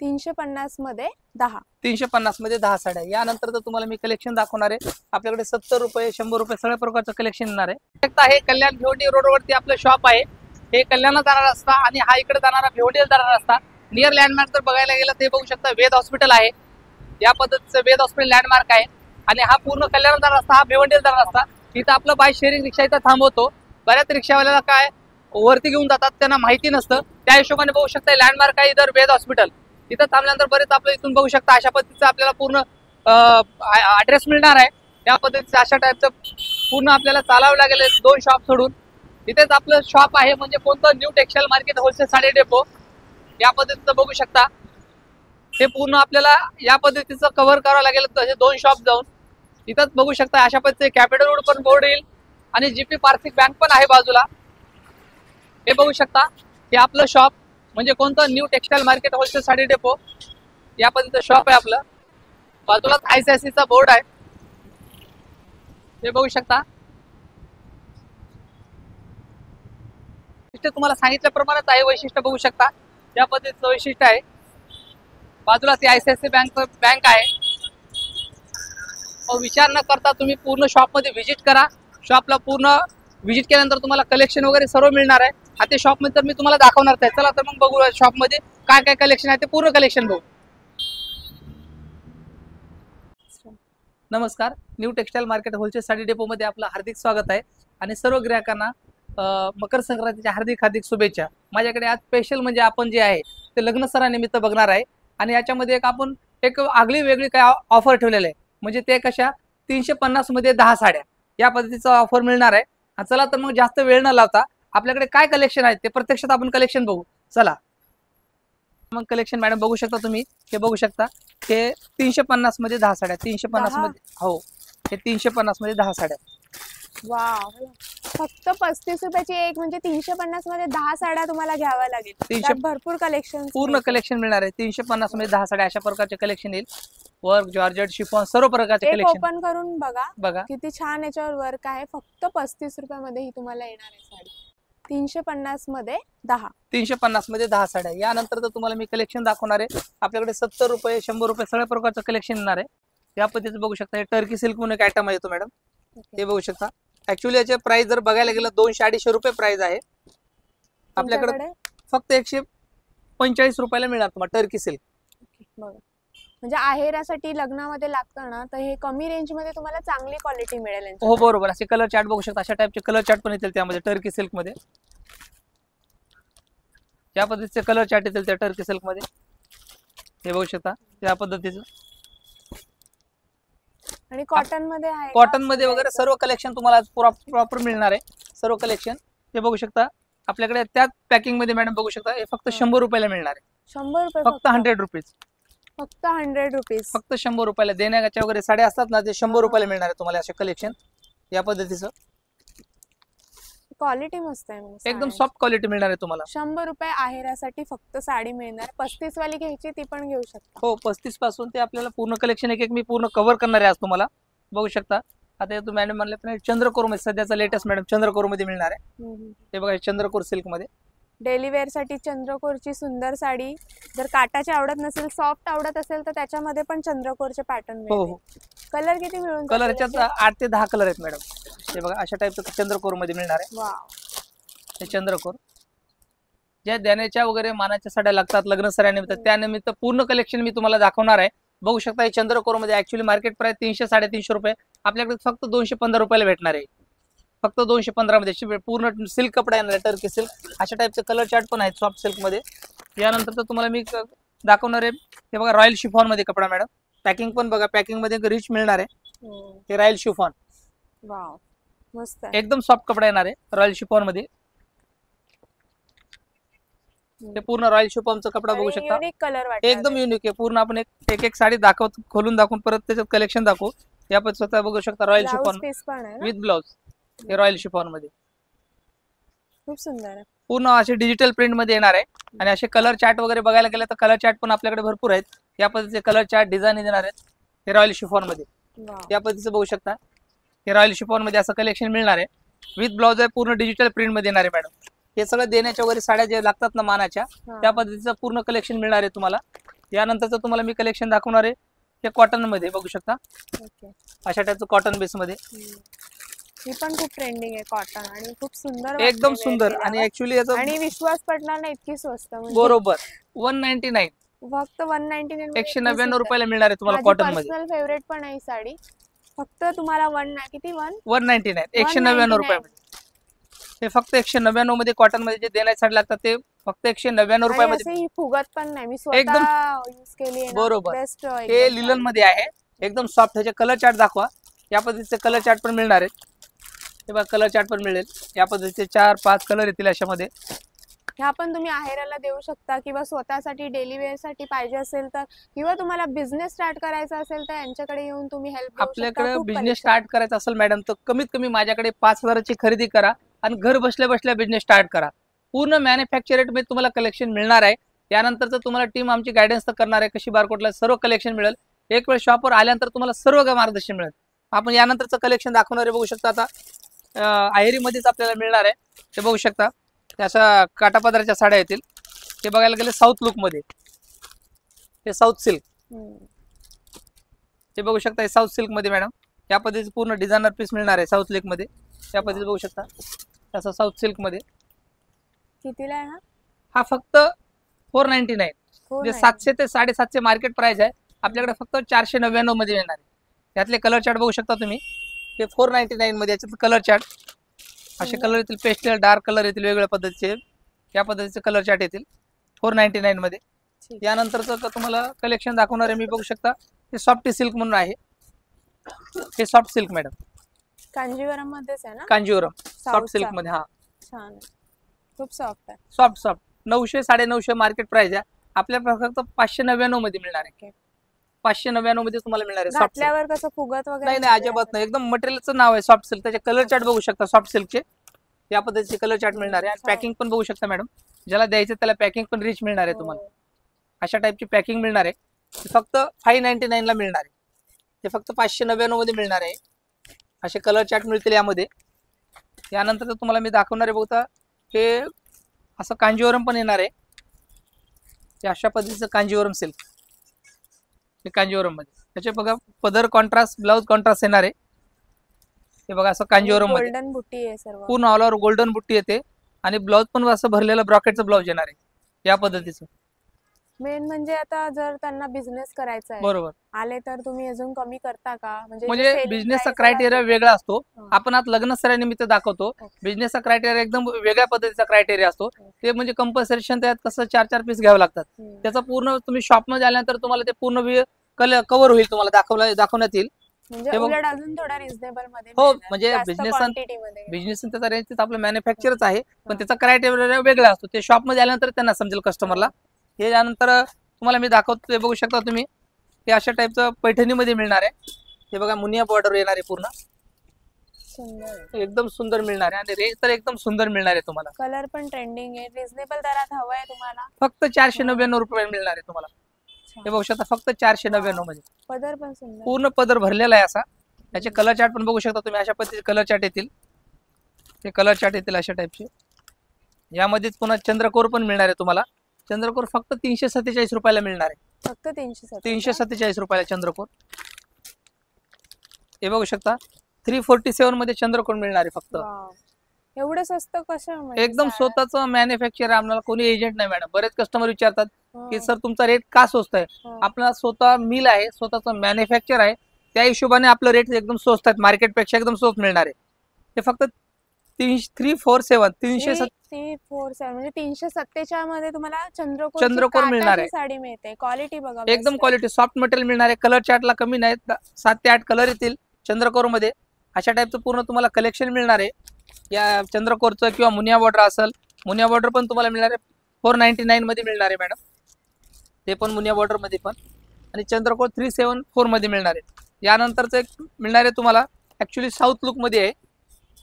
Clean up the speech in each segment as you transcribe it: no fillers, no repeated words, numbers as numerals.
350 मध्ये 10. 350 मध्ये 10 साड्या. यानंतर तर तुम्हाला मी कलेक्शन दाखवणार आहे. आपल्याकडे 70 रुपये 100 रुपये सगळ्या प्रकारचं कलेक्शन येणार आहे. हे कल्याण भिवंडी रोडवरती आपलं शॉप आहे. हे कल्याणला जाणार रस्ता आणि हा इकडे जाणारा भिवंडीला जाणारा रस्ता. नियर लँडमार्क जर बघायला गेलं ते बघू शकता वेद हॉस्पिटल आहे. या पद्धतीचं वेद हॉस्पिटल लँडमार्क आहे आणि हा पूर्ण कल्याण जाणारा रस्ता, हा भिवंडीला जाणारा रस्ता. इथं आपलं बाय शेअरिंग रिक्षा इथं थांबवतो. बऱ्याच रिक्षावाल्याला काय वरती घेऊन जातात, त्यांना माहिती नसतं. त्या हिशोबाने बघू शकता लँडमार्क आहे इधर वेद हॉस्पिटल. इथं थांबल्यानंतर बरेच आपलं इथून बघू शकता अशा पद्धतीचं आपल्याला पूर्ण ऍड्रेस मिळणार आहे. या पद्धतीचं अशा टाईपचं पूर्ण आपल्याला चालावं लागेल 2 शॉप सोडून. इथेच आपलं शॉप आहे, म्हणजे कोणतं new textile market wholesale sari depot. या पद्धतीचं बघू शकता हे पूर्ण आपल्याला या पद्धतीचं कव्हर करावं लागेल. तसे 2 शॉप जाऊन इथंच बघू शकता अशा पद्धतीचे कॅपिटल रोड पण बोर्ड येईल आणि जीपी पार्थिक बँक पण आहे बाजूला. हे बघू शकता हे आपलं शॉप, म्हणजे कोणतं new textile market wholesale sari depot. या पद्धतीचं शॉप आहे आपलं. बाजूलाच आयसीआयसीचा बोर्ड आहे. हे बघू शकता. तुम्हाला सांगितल्याप्रमाणेच आहे. वैशिष्ट्य बघू शकता या पद्धतीचं वैशिष्ट्य आहे. बाजूलाच आयसीआयसी बँक आहे. विचार न करता तुम्ही पूर्ण शॉप मध्ये व्हिजिट करा. शॉपला पूर्ण व्हिजिट केल्यानंतर तुम्हाला कलेक्शन वगैरे सर्व मिळणार आहे. आता शॉप मध्ये तर मी तुम्हाला दाखवणार आहे. चला तर मग बघू शॉप मध्ये काय काय कलेक्शन आहे ते पूर्ण कलेक्शन बघू. नमस्कार, new textile market wholesale sari depot मध्ये आपलं हार्दिक स्वागत आहे आणि सर्व ग्राहकांना मकर संक्रांतीच्या हार्दिक हार्दिक शुभेच्छा. माझ्याकडे आज स्पेशल म्हणजे आपण जे आहे ते लग्न सणानिमित्त बघणार आहे आणि याच्यामध्ये आपण एक आगळी वेगळी काय ऑफर ठेवलेलं आहे. म्हणजे ते कशा 350 मध्ये 10 साड्या या पद्धतीचा ऑफर मिळणार आहे. चला तर मग जास्त वेळ न लावता आपल्याकडे काय कलेक्शन आहे ते प्रत्यक्षात आपण कलेक्शन बघू. चला मग कलेक्शन मॅडम बघू शकता तुम्ही. हे बघू शकता हे 350 मध्ये 10 साड्या. 350 मध्ये हो, हे 350 मध्ये 10 साड्या. वाव, फक्त 35 रुपयाची एक, म्हणजे 350 मध्ये 10 साड्या तुम्हाला घ्याव्या लागेल. 300 भरपूर कलेक्शन, पूर्ण कलेक्शन मिळणार आहे. 350 मध्ये 10 साड्या अशा प्रकारचे कलेक्शन येईल. वर्क, जॉर्जेट, शिफॉन सर्व प्रकारचे कलेक्शन. ओपन करून बघा किती छान याच्यावर वर्क आहे. फक्त 35 रुपयामध्ये ही तुम्हाला येणार आहे साडी. 350 मध्ये 10. 350 मध्ये 10 साड्या. यानंतर तर तुम्हाला मी कलेक्शन दाखवणार आहे. आपल्याकडे 70 रुपये 100 रुपये सगळ्या प्रकारचं कलेक्शन येणार आहे. या पद्धतीचं बघू शकता. हे टर्की सिल्क म्हणून एक आयटम येतो मॅडम. हे बघू शकता. ऍक्च्युअली याचे प्राइस जर बघायला गेलं 200-250 रुपये प्राइस आहे. आपल्याकडे फक्त 145 रुपयाला मिळणार तुम्हाला टर्की सिल्क. म्हणजे आहेरासाठी लग्नामध्ये लागतं ना, तर हे कमी रेंज मध्ये तुम्हाला चांगली क्वालिटी मिळेल. हो बरोबर. असे कलर चार्ट बघू शकता. अशा टाइपचे कलर चार्ट पण येतील त्यामध्ये टर्की सिल्क मध्ये. या पद्धतीचे कलर चार्ट येतील त्या टर्की सिल्क मध्ये. हे बघू शकता या पद्धतीचं. आणि कॉटन मध्ये आहे, कॉटन मध्ये वगैरे सर्व कलेक्शन तुम्हाला प्रॉपर मिळणार आहे. सर्व कलेक्शन हे बघू शकता. आपल्याकडे त्याच पॅकिंग मध्ये मॅडम बघू शकता. हे फक्त 100 रुपयाला मिळणार आहे. 100 रुपये फक्त 100 रुपीज. फक्त 100 रुपीज. फक्त 100 रुपयाला देण्याच्या वगैरे साड्या असतात ना, ते 100 रुपयाला मिळणार आहे तुम्हाला असे कलेक्शन. या पद्धतीचं क्वालिटी मस्त आहे. एकदम सॉफ्ट क्वालिटी मिळणार आहे तुम्हाला. 100 रुपये आहेरासाठी फक्त साडी मिळणार. 35 वाली घ्यायची ती पण घेऊ शकता. हो, 35 पासून ते आपल्याला पूर्ण कलेक्शन एक मी पूर्ण कव्हर करणार आहे आज तुम्हाला. बघू शकता. आता तुम्ही मॅडम म्हणले पण चंद्रकोर मध्ये सध्याचा लेटेस्ट मॅडम चंद्रकोर मध्ये मिळणार आहे. ते बघा चंद्रकोर सिल्क मध्ये. डेली वेअर साठी चंद्रकोरची सुंदर साडी. जर काटाची आवडत नसेल, सॉफ्ट आवडत असेल तर त्याच्यामध्ये पण चंद्रकोरचे पॅटर्न मिळतील. हो. कलर किती मिळून? कलर याच्यात 8 ते 10 कलर आहेत मॅडम. हे बघा अशा टाइपचं चंद्रकोर मध्ये मिळणार आहे. वाव, हे चंद्रकोर ज्या देण्याच्या वगैरे मानाच्या साड्या लागतात लग्न सणानिमित्त, त्यानिमित्त पूर्ण कलेक्शन मी तुम्हाला दाखवणार आहे. बघू शकता हे चंद्रकोर मध्ये ऍक्च्युअली मार्केट प्राइस 300-350 रुपये. आपल्याकडे फक्त 215 रुपयाला भेटणार आहे. फक्त 215 मध्ये पूर्ण सिल्क कपडा येणार आहे. Turkey silk. अशा टाइपचे कलर चार्ट पण आहेत सॉफ्ट सिल्क मध्ये. यानंतर तर तुम्हाला मी दाखवणार आहे हे बघा रॉयल शिफॉन मध्ये कपडा मॅडम. पॅकिंग पण बघा, पॅकिंग मध्ये रिच मिळणार आहे. हे रॉयल शिफॉन. वाव, मस्त आहे. एकदम सॉफ्ट कपडा येणार आहे रॉयल शिफॉन मध्ये. हे पूर्ण रॉयल शिफॉनचा कपडा बघू शकता. एकदम युनिक आहे. पूर्ण आपण एक साडी दाखवतो, खोलून दाखवून परत त्याच्यात कलेक्शन दाखवू. या पण स्वतः बघू शकता रॉयल शिफॉन विथ ब्लाउज. हे रॉयल शिफॉन मध्ये खूप सुंदर आहे. पूर्ण असे डिजिटल प्रिंट मध्ये येणार आहे. आणि असे कलर चार्ट वगैरे बघायला गेलं तर कलर चार्ट पण आपल्याकडे भरपूर आहेत. या पद्धतीचे कलर चार्ट डिझाईन येणार आहेत. हे रॉयल शिफॉन मध्ये या पद्धतीचं बघू शकता. हे रॉयल शिफॉन मध्ये असं कलेक्शन मिळणार आहे. विथ ब्लाउज आहे. पूर्ण डिजिटल प्रिंट मध्ये येणार आहे मॅडम. हे सगळं देण्याच्या वगैरे साड्या जे लागतात ना मानाच्या, त्या पद्धतीचं पूर्ण कलेक्शन मिळणार आहे तुम्हाला. यानंतरचं तुम्हाला मी कलेक्शन दाखवणार आहे हे कॉटन मध्ये बघू शकता, ओके. अशा टाईपचं कॉटन बेस मध्ये ही पण खूप ट्रेंडिंग आहे कॉटन आणि खूप सुंदर एकदम वाटते सुंदर wear आणि केल्यावर. ऍक्च्युली याचं आणि विश्वास पटणार नाही इतकी स्वस्त म्हणजे बरोबर 199 फक्त 199 199 रुपयाला मिळणार आहे तुम्हाला कॉटन मध्ये. पर्सनल फेवरेट पण आहे ही साडी. फक्त तुम्हाला किती 199 199 रुपयामध्ये. हे फक्त 199 मध्ये कॉटन मध्ये जे देण्यासाठी लागतात ते फक्त 199 रुपयामध्ये. ही फुगत पण नाही, मी एकदम स्वतः यूज केली आहे ना. बरोबर. बेस्ट. हे लिलन मध्ये आहे, एकदम सॉफ्ट. ह्याचे कलर चार्ट दाखवा. या पद्धतीचे कलर चार्ट पण मिळणार आहेत. हे बघा कलर चार्ट पण मिळेल. या पद्धतीचे 4-5 कलर येतील अशामध्ये. ह्या पण तुम्ही आहेराला देऊ शकता किंवा स्वतःसाठी डेली वेअर साठी पाहिजे असेल तर, किंवा तुम्हाला बिझनेस स्टार्ट करायचा असेल तर यांच्याकडे येऊन तुम्ही हेल्प आपल्याकडे बिझनेस स्टार्ट करायचा असेल मॅडम तर कमीत कमी माझ्याकडे 5,000ची खरेदी करा आणि घर बसल्या बसल्या बिझनेस स्टार्ट करा. पूर्ण मॅन्युफॅक्चर रेट मध्ये तुम्हाला कलेक्शन मिळणार आहे. यानंतरचं तुम्हाला टीम आमची गायडन्स तर करणार आहे, कशी बारकोटला सर्व कलेक्शन मिळेल. एक वेळ शॉपवर आल्यानंतर तुम्हाला सर्व मार्गदर्शन मिळेल. आपण यानंतरचं कलेक्शन दाखवणार आहे. बघू शकता आता आहेरीमध्येच आपल्याला मिळणार आहे. ते बघू शकता अशा काटापदराच्या साड्या येतील. ते बघायला गेले साऊथ लुक मध्ये, हे साऊथ सिल्क. ते बघू शकता हे साऊथ सिल्क मध्ये मॅडम या पद्धतीचे पूर्ण डिझायनर पीस मिळणार आहे साऊथ सिल्क मध्ये. त्या पद्धतीने बघू शकता असं साऊथ सिल्क मध्ये. कितीला आहे हा फक्त 499 म्हणजे 700 ते 750 मार्केट प्राइस आहे. आपल्याकडे फक्त 499 मध्ये मिळणार आहे. यातले कलर चार्ट बघू शकता तुम्ही. हे 499 मध्ये. याच्यात कलर चार्ट असे कलर येतील, पेस्टल डार्क कलर येतील वेगवेगळ्या पद्धतीचे. या पद्धतीचे कलर चार्ट येतील 499 मध्ये. यानंतरचं तुम्हाला कलेक्शन दाखवणार आहे मी. बघू शकता हे सॉफ्ट सिल्क म्हणून आहे. हे सॉफ्ट सिल्क मॅडम कांजीवरम मध्येच आहे ना. कांजीवरम सॉफ्ट सिल्क मध्ये. हा छान, खूप सॉफ्ट आहे. सॉफ्ट 900-950 मार्केट प्राइस आहे. आपल्या फक्त 599 मध्ये मिळणार आहे. 599 मध्ये तुम्हाला मिळणार आहे. घातल्यावर कसं फुगत वगैरे नाही अजिबात नाही. एकदम मटेरियलचं नाव आहे सॉफ्ट सिल्क. त्याचे कलर चार्ट बघू शकता सॉफ्ट सिल्कचे. या पद्धतीचे कलर चार्ट मिळणार आहे. आणि पॅकिंग पण बघू शकता मॅडम. ज्याला द्यायचं त्याला पॅकिंग पण रिच मिळणार आहे तुम्हाला. अशा टाईपची पॅकिंग मिळणार आहे. फक्त 599 ला मिळणार आहे. ते फक्त 599 मध्ये मिळणार आहे. असे कलर चार्ट मिळतील यामध्ये. यानंतर तुम्हाला मी दाखवणार आहे बघता हे असं कांजीवरम पण येणार आहे. अशा पद्धतीचं कांजीवरम सिल्क. हे कांजीवरम मध्ये त्याचे बघा पदर कॉन्ट्रास्ट, ब्लाउज कॉन्ट्रास्ट येणार आहे. हे बघा असं कांजीवरम मध्ये गोल्डन बुट्टी आहे सर्व. पूर्ण ऑल ओव्हर गोल्डन बुट्टी येते आणि ब्लाउज पण असं भरलेलं ब्रॉकेटचं ब्लाउज येणार आहे या पद्धतीचं. मेन म्हणजे आता जर त्यांना बिझनेस करायचा आहे बरोबर आले तर तुम्ही अजून कमी करता का? म्हणजे बिझनेसचा क्रायटेरिया वेगळा असतो. आपण आता लग्न सरानिमित्त दाखवतो. बिझनेसचा क्रायटेरिया एकदम वेगळ्या पद्धतीचा क्रायटेरिया असतो. ते म्हणजे कंपल्सेशन त्यात कसं 4-4 पीस घ्यावे लागतात. त्याचा पूर्ण तुम्ही शॉपमध्ये आल्यानंतर तुम्हाला ते पूर्ण कव्हर होईल, तुम्हाला दाखवण्यात येईल. म्हणजे उलट अजून थोडा रिझनेबल मध्ये. हो म्हणजे बिझनेस त्याचा रेंज आपलं मॅन्युफॅक्चरच आहे, पण त्याचा क्रायटेरिया वेगळा असतो. ते शॉपमध्ये आल्यानंतर त्यांना समजेल कस्टमरला. हे यानंतर तुम्हाला मी दाखवतो. ते बघू शकता तुम्ही. हे अशा टाईपचं पैठणीमध्ये मिळणार आहे. हे बघा मुनिया बॉर्डर येणार आहे पूर्ण. एकदम सुंदर मिळणार आहे आणि रेंज तर एकदम सुंदर मिळणार आहे तुम्हाला. कलर पण ट्रेंडिंग आहे. रिझनेबल दरात हवं आहे तुम्हाला. फक्त 499 रुपये मिळणार आहे तुम्हाला. हे बघू शकता फक्त 499 मध्ये. पदर पण सुंदर, पूर्ण पदर भरलेला आहे असा. याचे कलर चार्ट पण बघू शकता तुम्ही. अशा पद्धतीचे कलर चार्ट येतील. हे कलर चार्ट येतील अशा टाईपचे. यामध्येच पुन्हा चंद्रकोर पण मिळणार आहे तुम्हाला. चंद्रकोर फक्त 347 रुपयाला मिळणार आहे. फक्त 347 रुपयाला चंद्रकोर. हे बघू शकता 347 मध्ये चंद्रकोर मिळणार आहे फक्त. एवढं स्वस्त कसं? एकदम स्वतःच मॅन्युफॅक्चर. आम्हाला कोणी एजंट नाही मॅडम. बरेच कस्टमर विचारतात की सर तुमचा रेट का स्वस्त आहे? आपला स्वतः मिल आहे, स्वतःच मॅन्युफॅक्चर आहे. त्या हिशोबाने आपलं रेट एकदम स्वस्त आहेत. मार्केटपेक्षा एकदम स्वस्त मिळणार आहे. ते फक्त 347 म्हणजे 347 मध्ये तुम्हाला चंद्रकोर मिळणार आहे. साडी मिळते. क्वालिटी बघा एकदम क्वालिटी सॉफ्ट मटेरियल मिळणार आहे. कलर चार्टला कमी नाही, 7 ते 8 कलर येतील चंद्रकोर मध्ये. अशा टाईपचं पूर्ण तुम्हाला कलेक्शन मिळणार आहे. या चंद्रकोरचं किंवा मुनिया बॉर्डर असेल, मुनिया बॉर्डर पण तुम्हाला मिळणार आहे. 499 मध्ये मिळणार आहे मॅडम. ते पण मुनिया बॉर्डर मध्ये पण. आणि चंद्रकोर 374 मध्ये मिळणार आहे. यानंतरचं एक मिळणार आहे तुम्हाला ऍक्च्युली साऊथ लुक मध्ये आहे.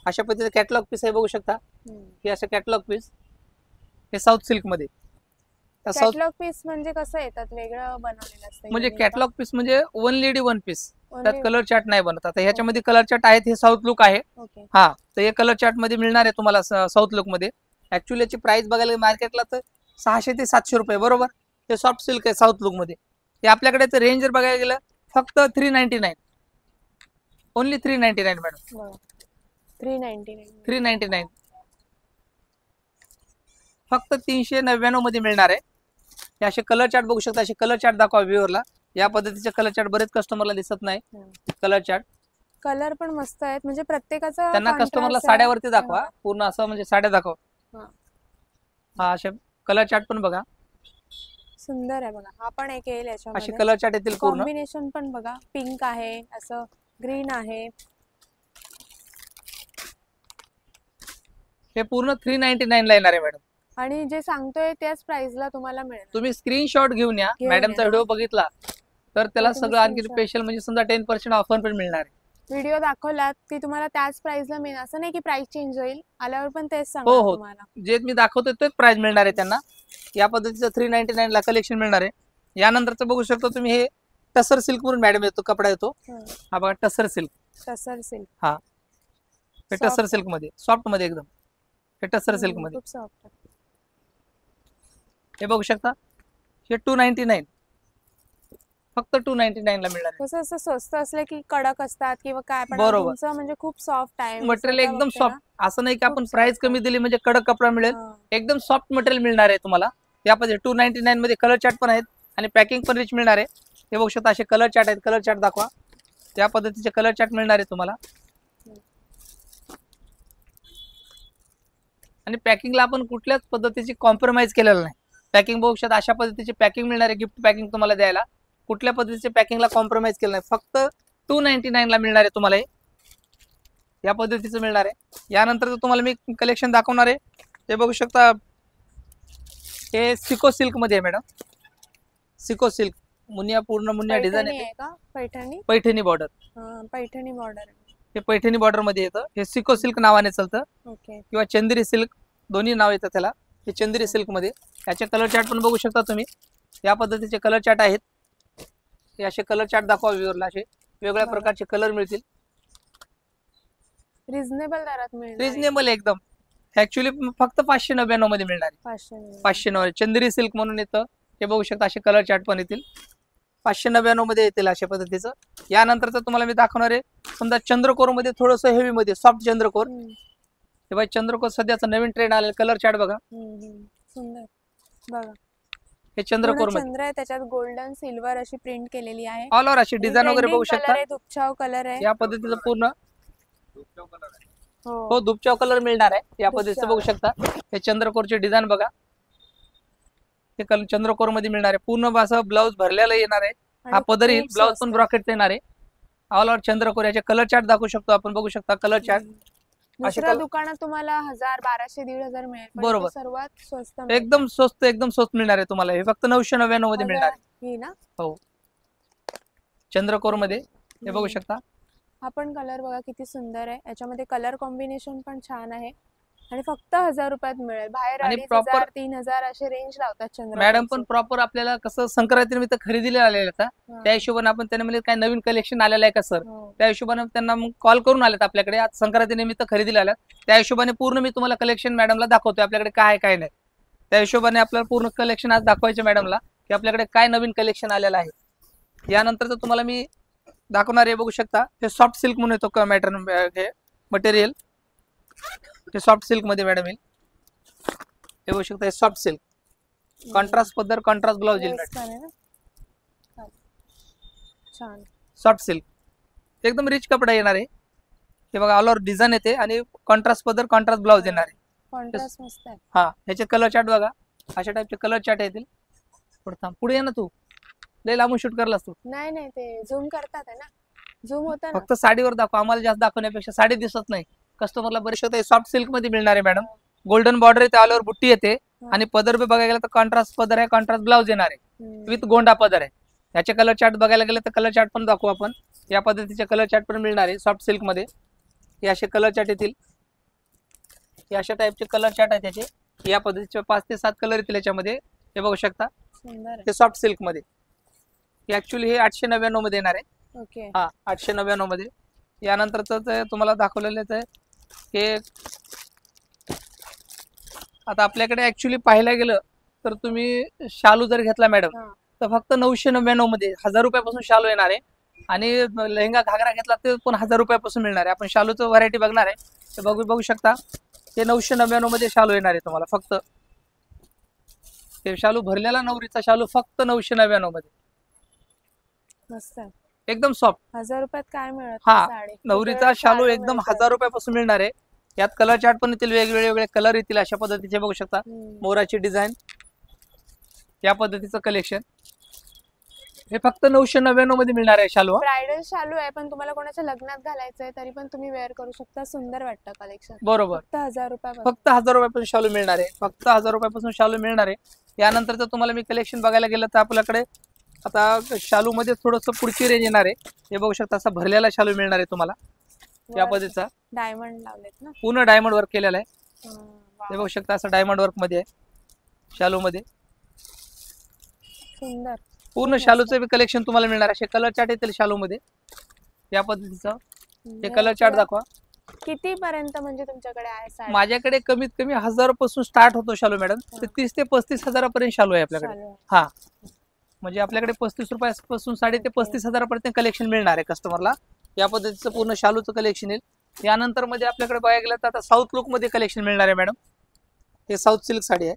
अशा पद्धतीचे कॅटलॉग पीस आहे बघू शकता. हे असं कॅटलॉग पीस. हे साऊथ सिल्क मध्ये. कॅटलॉग पीस म्हणजे कसं येतात? वेगळं बनवलेलं असतं म्हणजे कॅटलॉग पीस म्हणजे वन लेडी वन पीस. त्यात कलर चार्ट नाही बनत. आता ह्याच्यामध्ये कलर चार्ट आहेत. हे साऊथ लुक आहे. हा तर हे कलर चार्ट मध्ये मिळणार आहे तुम्हाला साऊथ लुक मध्ये. ऍक्च्युली याची प्राइस बघायला मार्केटला तर 600 ते 700 रुपये बरोबर. ते हे सॉफ्ट सिल्क आहे साऊथ लुक मध्ये. हे आपल्याकडे रेंज जर बघायला गेलं फक्त 399, ओनली 399 मॅडम. 399 फक्त 399 मध्ये मिळणार आहे. हे असे कलर चार्ट बघू शकता. असे कलर चार्ट दाखवा व्ह्यूअरला. या पद्धतीचे कलर चार्ट बरेच कस्टमरला दिसत नाही. कलर चार्ट कलर पण मस्त आहेत, म्हणजे प्रत्येकाचा त्यांना कस्टमरला साड्यावरती दाखवा पूर्ण असं, म्हणजे साड्या दाखव. हा असे कलर चार्ट पण बघा, सुंदर आहे बघा. हा पण एक येईल असे याच्यामध्ये. कलर चार्ट येतील पूर्ण. कॉम्बिनेशन पण बघा, पिंक आहे, असं ग्रीन आहे. हे पूर्ण 399 ला येणार आहे मॅडम. आणि जे सांगतोय त्याच प्राइसला तुम्हाला मिळेल. तुम्ही स्क्रीनशॉट घेऊन या. घेऊन मॅडमचा या. व्हिडिओ बघितला तर त्याला तुम्ही सगळं आणखी screenshot. स्पेशल म्हणजे समजा 10% ऑफर पण मिळणार आहे. व्हिडिओ दाखवलात की तुम्हाला त्याच प्राइसला मिळेल, असं नाही की प्राइस चेंज होईल. आल्यावर पण तेच हो सांगणार हो, तुम्हाला. जे मी दाखवतोय तेच प्राइस मिळणार आहे त्यांना. या पद्धतीचं 399 ला कलेक्शन मिळणार आहे. यानंतरचं बघू शकता तुम्ही, हे टसर सिल्क म्हणून मॅडम येतो कपडा येतो. हा बघा टसर सिल्क. टसर सिल्क. हा हे टसर सिल्क मध्ये सॉफ्ट मध्ये एकदम. हे टसर सिल्क मध्ये खूप सॉफ्ट. हे बघू शकता. हे 299, फक्त 299 ला मिळणार आहे. कसं असं स्वस्त असलं की कडक असतात किंवा काय, पण बरोबर. तुमचं म्हणजे खूप सॉफ्ट आहे. मी मटेरियल स्वतः एकदम बघते सॉफ्ट. ना. असं नाही की आपण खूप प्राइस soft कमी दिली म्हणजे कडक कपडा मिळेल. हा. एकदम सॉफ्ट मटेरियल मिळणार आहे तुम्हाला. यामध्ये 299 मध्ये कलर चार्ट पण आहेत आणि पॅकिंग पण रिच मिळणार आहे. हे बघू शकता. असे कलर चार्ट आहेत. कलर चार्ट दाखवा. त्या पद्धतीचे कलर चार्ट मिळणार आहे तुम्हाला. आणि पॅकिंगला आपण कुठल्याच पद्धतीची कॉम्प्रोमाइज केलेलं नाही. पॅकिंग बघू शकता. अशा पद्धतीची पॅकिंग मिळणार आहे. गिफ्ट पॅकिंग तुम्हाला द्यायला कुठल्या पद्धतीचे पॅकिंगला कॉम्प्रोमाइज केलं नाही. फक्त 299 ला मिळणार आहे तुम्हाला. या पद्धतीचं मिळणार आहे. यानंतर तुम्हाला मी कलेक्शन दाखवणार आहे. ते बघू शकता. हे सिको सिल्क मध्ये आहे मॅडम. सिको सिल्क मुनिया, पूर्ण मुनिया डिझाईन पैठणी येते. आहे का? पैठणी. पैठणी बॉर्डर. पैठणी बॉर्डर. हे पैठणी बॉर्डर मध्ये येतं. हे सिको सिल्क नावाने चालतं. ओके. किंवा चंदेरी सिल्क, दोन्ही नाव येतं त्याला. हे चंदेरी सिल्क मध्ये. याचे कलर चार्ट पण बघू शकता तुम्ही. या पद्धतीचे कलर चार्ट आहेत. हे असे कलर चार्ट दाखवा व्ह्यूअरला. असे वेगवेगळ्या प्रकारचे कलर मिळतील. रिझनेबल दरात मिळेल. रिजनेबल एकदम. ऍक्च्युली फक्त 599 मध्ये मिळणार आहे. 599 चंदेरी सिल्क म्हणून येतं. हे बघू शकता. असे कलर चार्ट पण येतील. 599 मध्ये येतील अशा पद्धतीचं. यानंतरचं तुम्हाला मी दाखवणार आहे. समजा चंद्रकोर मध्ये थोडंसं हेवी मध्ये सॉफ्ट चंद्रकोर. हे बाई चंद्रकोर सध्याचा नवीन ट्रेंड आलेला. कलर चार्ट बघा. सुंदर बघा. हे चंद्रकोर मध्ये चंद्र आहे, त्याच्यात गोल्डन सिल्वर अशी प्रिंट केलेली आहे. ऑल ओव्हर अशी डिझाईन वगैरे बघू शकता. दुपछाव कलर आहे. या पद्धतीचं पूर्ण हो दुपचाव कलर मिळणार आहे. या पद्धतीचं बघू शकता. हे चंद्रकोरचे डिझाईन बघा. हे कलर चंद्रकोर मध्ये मिळणार आहे. पूर्ण असं ब्लाऊज भरलेला येणार आहे. हा पदर येईल. ब्लाऊज पण ब्रॉकेट येणार आहे. ऑल ओव्हर चंद्रकोर. याचे कलर चार्ट दाखवू शकतो आपण. बघू शकता कलर चार्ट. दुसऱ्या दुकानात तुम्हाला 1000, 1200, 1500 मिळेल. बरोबर. सर्वात स्वस्त एकदम स्वस्त, एकदम स्वस्त मिळणार आहे तुम्हाला. हे फक्त 999 मध्ये मिळणार आहे. ना. हो चंद्रकोर मध्ये. हे बघू शकता. हा पण कलर बघा किती सुंदर आहे. याच्यामध्ये कलर कॉम्बिनेशन पण छान आहे. आणि फक्त 1000 रुपयात मिळेल. बाहेर 2500, 3000 असे रेंज लावतात चंद्र. मॅडम पण प्रॉपर आपल्याला कसं संक्रांती निमित्त खरेदीला आलेला होता. त्या हिशोबाने आपण त्यांना म्हणजे काय नवीन कलेक्शन आलेलं आहे का सर, त्या हिशोबाने त्यांना मग कॉल करून आलेत आपल्याकडे. आज संक्रांती निमित्त खरेदीला आल्यात. त्या हिशोबाने पूर्ण मी तुम्हाला कलेक्शन मॅडमला दाखवतोय आपल्याकडे काय काय नाही. त्या हिशोबाने आपल्याला पूर्ण कलेक्शन आज दाखवायचे मॅडमला की आपल्याकडे काय नवीन कलेक्शन आलेलं आहे. यानंतर तर तुम्हाला मी दाखवणार आहे. बघू शकता. हे सॉफ्ट सिल्क म्हणून येतो मटेरियल. हे सॉफ्ट सिल्क मध्ये मॅडम येईल. हे बघू शकता. हे सॉफ्ट सिल्क कॉन्ट्रास्ट पदर, कॉन्ट्रास्ट ब्लाउज येईल. सॉफ्ट सिल्क एकदम रिच कपडा येणार आहे. हे बघा ऑल ओव्हर डिझाईन येते आणि कॉन्ट्रास्ट पदर, कॉन्ट्रास्ट ब्लाउज येणार आहे. कॉन्ट्रास्ट मस्त आहे. हा ह्याचे कलर चार्ट बघा. अशा टाइपचे कलर चार्ट येतील. पुढे ये ना तू. लय लांबून शूट करलास तू. नाही नाही ते झूम करतात आहे ना. झूम होता ना. फक्त साडीवर दाखव. आम्हाला जास्त दाखवण्यापेक्षा साडी दिसत नाही कस्टमरला बरेचसे. सॉफ्ट सिल्क मध्ये मिळणार आहे मॅडम. गोल्डन बॉर्डर येते, ऑल ओव्हर बुट्टी येते आणि पदर बी बघायला गेलं तर कॉन्ट्रास्ट पदर आहे, कॉन्ट्रास्ट ब्लाउज येणार आहे विथ गोंडा पदर आहे. याचे कलर चार्ट बघायला गेलं तर कलर चार्ट पण दाखवू आपण. या पद्धतीचे कलर चार्ट पण मिळणार आहे सॉफ्ट सिल्क मध्ये. हे असे कलर चार्ट येतील. हे अशा टाइपचे कलर चार्ट आहेत त्याचे. या पद्धतीचे 5 ते 7 कलर येतील याच्यामध्ये. हे बघू शकता. हे सॉफ्ट सिल्क मध्ये. ऍक्च्युली हे 899 मध्ये येणार आहे. ओके. हा 899 मध्ये. यानंतरच तुम्हाला दाखवलेलं आहे हे आता आपल्याकडे ऍक्च्युली पाहायला गेलं तर तुम्ही शालू जर घेतला मॅडम हा. तर फक्त 999 मध्ये 1000 रुपयापासून शालू येणार आहे. आणि लेहंगा घागरा घेतला ते पण 1000 रुपयापासून मिळणार आहे. आपण शालूचं व्हरायटी बघणार आहे, ते बघू शकता. हे 999 मध्ये शालू येणार आहे तुम्हाला. फक्त हे शालू भरलेला नवरीचा शालू फक्त 999 मध्ये, मस्त आहे. एकदम सॉफ्ट. 1000 रुपयात काय मिळत हा, नाही साडी. नवरीचा शालू एकदम 1000 रुपयापासून मिळणार आहे. यात कलर चार्ट पण येतील, वेगवेगळे कलर येतील अशा पद्धतीचे बघू शकता. मोराची डिझाईन, या पद्धतीचं कलेक्शन हे फक्त 999 मध्ये मिळणार आहे शालू. ब्रायडल शालू आहे, पण तुम्हाला कोणाच्या लग्नात घालायचंय तरी पण तुम्ही वेअर करू शकता. सुंदर वाटतं कलेक्शन. बरोबर. फक्त 1000 रुपयापासून. फक्त 1000 रुपयापासून शालू मिळणार आहे. फक्त 1000 रुपयापासून शालू मिळणार आहे. यानंतर जर तुम्हाला मी कलेक्शन बघायला गेलं तर आपल्याकडे आता शालू मध्ये थोडस पुढची रेंज येणार आहे. हे बघू शकता, असा भरलेला शालू मिळणार आहे तुम्हाला. या पद्धतीचा डायमंड लावलेत ना, पूर्ण डायमंड वर्क केलेला आहे. वाव. हे बघू शकता, असं डायमंड वर्क मध्ये आहे शालू मध्ये. सुंदर. पूर्ण शालूचं बी कलेक्शन तुम्हाला मिळणार आहे. असे कलर चार्ट येतील शालू मध्ये, या पद्धतीचं. हे कलर चार्ट दाखवा. किती पर्यंत म्हणजे तुमच्याकडे आहे साडी? माझ्याकडे कमीत कमी 1000 पासून स्टार्ट होतो शालू मॅडम. ते 30 ते 35 हजारापर्यंत शालू आहे आपल्याकडे. शालू आहे. हा, म्हणजे आपल्याकडे 35 रुपयापासून साडी ते 35 हजारापर्यंत कलेक्शन मिळणार आहे कस्टमरला. या पद्धतीचं पूर्ण शालूचं कलेक्शन येईल. यानंतर मध्ये आपल्याकडे बघायला गेलं तर आता साऊथ लुक मध्ये कलेक्शन मिळणार आहे मॅडम. हे साऊथ सिल्क साडी आहे.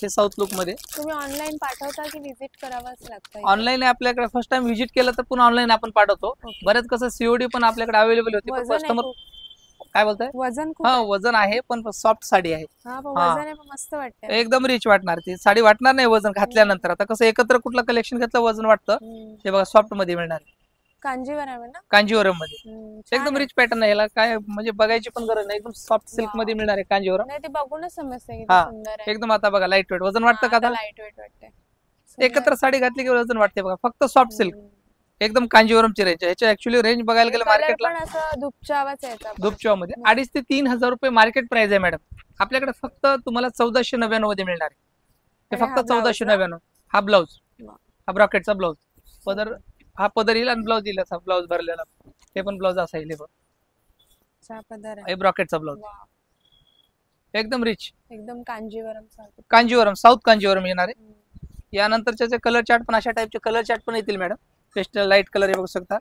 हे साऊथ लुक मध्ये. तुम्ही ऑनलाईन पाठवता की विजिट करावंच लागतं? ऑनलाईन आपल्याकडे फर्स्ट टाइम व्हिजिट केलं तर पुन्हा ऑनलाईन आपण पाठवतो. Okay. बरेच कसं सीओडी पण आपल्याकडे अवेलेबल होते. वजन आहे कस्टमर खूप. काय बोलताय? वजन खूप हा, आहे. वजन आहे पण सॉफ्ट साडी आहे. हा, पण हा. वजन आहे, पण मस्त वाटतं. एकदम रिच वाटणार ती साडी. वाटणार नाही वजन घातल्यानंतर. आता कसं एकत्र कुठलं कलेक्शन घेतलं वजन वाटतं. हे बघा, सॉफ्ट मध्ये मिळणार. कांजीवरम आहे ना? कांजीवरम मध्ये छान एकदम आहे. रिच पॅटर्न आहे. याला काय म्हणजे बघायची पण गरज नाही. एकदम सॉफ्ट सिल्क मध्ये मिळणार आहे कांजीवरम. नाही, ते बघूनच समजते किती हा, सुंदर आहे. एकदम. आता बघा, लाईट वेट वजन वाटतं का आता? लाईट वेट वाटते. एकत्र साडी घातली की वजन वाटते बघा. फक्त सॉफ्ट सिल्क, एकदम कांजीवरमची रेंज. ह्याच्या ऍक्च्युअली रेंज बघायला गेलं मार्केटला पण असं धुपचावाच आहे याचा पण. धूपचॉमध्ये 2,500 ते 3,000 रुपये मार्केट प्राइस आहे मॅडम. आपल्याकडे फक्त तुम्हाला 1499 मध्ये मिळणार आहे. हे आणि फक्त हा blouse 1499. हा ब्लाऊज, वा. हा ब्रॉकेटचा ब्लाऊज. पदर, हा पदर येईल आणि ब्लाऊज येईल असा ब्लाऊज भरलेला. हे पण ब्लाऊज असा येईल. चा पदर आहे. हे ब्रॉकेटचा ब्लाऊज, वा. एकदम रिच एकदम कांजीवरम सारखं. कांजीवरम, साऊथ कांजीवरम येणार आहे. यानंतरचे कलर चार्ट पण अशा टाईपचे कलर चार्ट पण येतील मॅडम. पेस्टल लाईट कलर हे बघू शकता.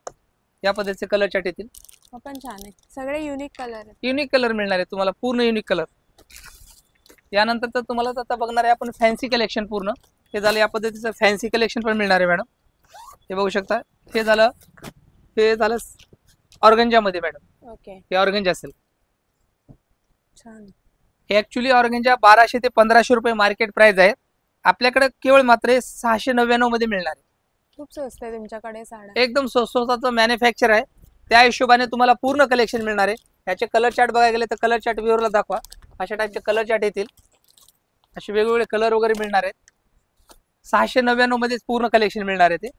या पद्धतीचे कलर चार्ट येतील. हा पण छान आहे. सगळे युनिक कलर आहेत. युनिक कलर मिळणार आहे तुम्हाला, पूर्ण युनिक कलर. यानंतर तर तुम्हाला आता बघणार आहे आपण फॅन्सी कलेक्शन पूर्ण. हे झालं, या पद्धतीचं फॅन्सी कलेक्शन पण मिळणार आहे मॅडम. हे बघू शकता. हे झालं ऑर्गंजा मध्ये मॅडम. ओके, हे ऑर्गंजा असेल. छान. हे ऍक्च्युली ऑर्गंजा 1200 ते 1500 रुपये मार्केट प्राइस आहे. आपल्याकडे केवळ मात्र 699 मध्ये मिळणार आहे. खूप स्वस्त आहे तुमच्याकडे साड्या. एकदम स्वस्ताचं मॅन्युफॅक्चर आहे. त्या हिशोबाने तुम्हाला पूर्ण कलेक्शन मिळणार आहे. याचे कलर चार्ट बघायला गेले तर कलर चार्ट व्ह्यूअरला दाखवा. अशा टाईपचे कलर चार्ट येतील. असे वेगवेगळे कलर वगैरे मिळणार आहेत. 699 मध्येच पूर्ण कलेक्शन मिळणार आहे ते.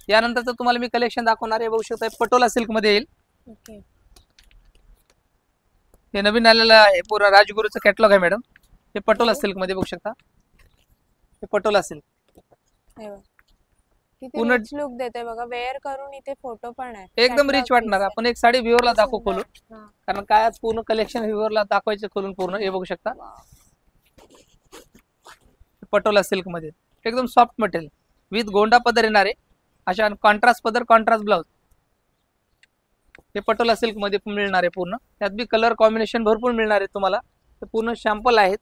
यानंतर तुम्हाला मी कलेक्शन दाखवणार आहे. बघू शकता, पटोला सिल्क मध्ये येईल. ओके, हे नवीन आलेलं आहे. पूर्ण राजगुरूचं कॅटलॉग आहे मॅडम. हे पटोला सिल्क मध्ये बघू शकता. हे पटोला सिल्क हे बघ. किती पूर्ण- रिच लुक देते बघा. वेअर करून इथे फोटो पण आहे. एकदम रिच वाटणार. आपण एक साडी व्ह्यूअरला दाखवू खोलून, हा. कारण काय आज पूर्ण कलेक्शन व्ह्यूअरला दाखवायचं खोलून पूर्ण. हे बघू शकता, पटोला सिल्क मध्ये एकदम सॉफ्ट मटेरियल विथ गोंडा पदर येणार आहे. अशा कॉन्ट्रास्ट पदर, कॉन्ट्रास्ट ब्लाउज. हे पटोला सिल्क मध्ये मिळणार आहे पूर्ण. त्यात बी कलर कॉम्बिनेशन भरपूर मिळणार आहे तुम्हाला. ते पूर्ण सॅम्पल आहेत.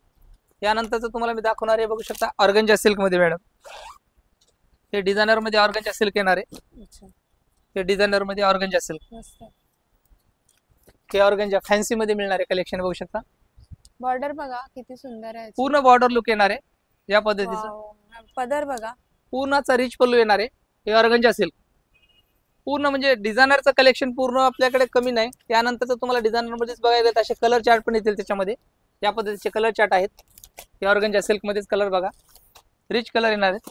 यानंतरचं तुम्हाला मी दाखवणार आहे. बघू शकता, ऑर्गंजा सिल्क मध्ये मॅडम. हे डिझायनर मध्ये ऑर्गंजा सिल्क येणार आहे. अच्छा, हे डिझायनर मध्ये ऑर्गंजा सिल्क. मस्त आहे. हे ऑर्गंजा फॅन्सी मध्ये मिळणार आहे कलेक्शन. बघू शकता, बॉर्डर बघा किती सुंदर आहे. पूर्ण बॉर्डर लुक येणार आहे या पद्धतीचं. वाव. पदर बघा. पूर्णचा रिच पल्लू येणार आहे. हे ऑर्गंजा सिल्क पूर्ण म्हणजे डिझायनरचं कलेक्शन पूर्ण आपल्याकडे कमी नाही. त्यानंतरचं तुम्हाला डिझायनर मध्येच बघायला गेलं असे कलर चार्ट पण येतील त्याच्यामध्ये. या पद्धतीचे कलर चार्ट आहेत. हे ऑर्गंजा सिल्क मध्येच कलर बघा, रिच कलर येणार आहेत.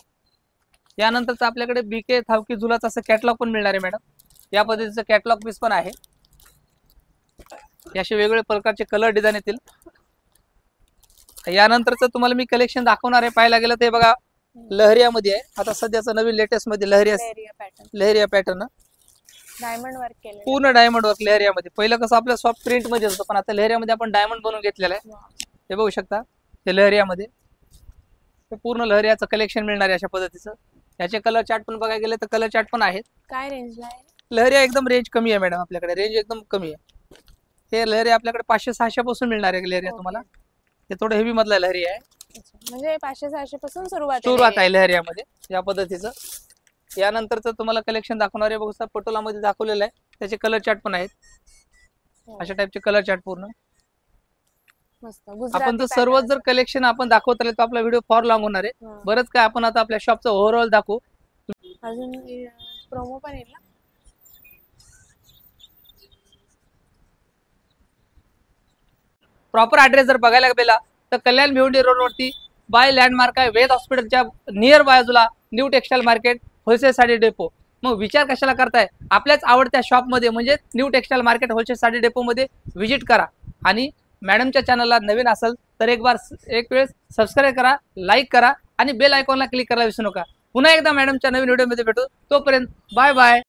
यानंतरचं आपल्याकडे बीके थावकी झुलाचं असं कॅटलॉग पण मिळणार आहे मॅडम. या पद्धतीचं कॅटलॉग पीस पण आहे. असे वेगवेगळे प्रकारचे कलर डिझाईन येतील. यानंतरचं तुम्हाला मी कलेक्शन दाखवणार आहे. पाहायला गेलं ते बघा, लहरियामध्ये आहे. आता सध्याचं नवीन लेटेस्ट मध्ये लहरिया पॅटर्न डायमंड वर्क केले. पूर्ण डायमंड वर्क लहरियामध्ये. पहिलं कसं आपलं सॉफ्ट प्रिंट मध्ये होतं, पण आता लहरियामध्ये आपण डायमंड बनवून घेतलेलं आहे. हे बघू शकता, हे लहरियामध्ये हे पूर्ण लहरियाचं कलेक्शन मिळणार आहे अशा पद्धतीचं. याचे कलर चार्ट पण बघायला गेले तर कलर चार्ट पण आहेत. काय रेंजला आहे? लहरिया एकदम रेंज कमी आहे मॅडम, आपल्याकडे रेंज एकदम कमी आहे. हे लहरिया आपल्याकडे 500-600 पासून मिळणार आहे लहरिया ओके. तुम्हाला. हे थोडं हेवी मधला लहरिया आहे. अच्छा, म्हणजे 500-600 पासून सुरुवात सुरुवात आहे लहरियामध्ये या पद्धतीचं. यानंतरचं तुम्हाला कलेक्शन दाखवणार आहे. बघू पटोलामध्ये दाखवलेलं आहे. त्याचे कलर चार्ट पण आहेत. अशा टाइपचे कलर चार्ट पूर्ण. मस्त. आपण जर सर्व जर कलेक्शन आपण दाखवत राहिले तर आपला व्हिडिओ फॉर लॉंग होणार आहे. बरंच काय आपण आता आपल्या शॉपचं ओव्हरऑल दाखवू. अजून प्रोमो पण येईल ना? प्रॉपर ऍड्रेस जर बघायला गेला तर कल्याण भिवंडी रोडवरती बाय लँडमार्क आहे. वेद हॉस्पिटलच्या नियर बाजूला new textile market wholesale sari depot. मग विचार कशाला करताय, आपल्याच आवडत्या शॉपमध्ये म्हणजे new textile market wholesale sari डेपोमध्ये व्हिजिट करा. आणि मॅडमच्या चॅनलला नवीन असेल तर एक वेळेस सबस्क्राईब करा, लाईक करा आणि बेल आयकॉनला क्लिक करायला विसरू नका. पुन्हा एकदा मॅडमच्या नवीन व्हिडिओमध्ये भेटू. तोपर्यंत बाय बाय.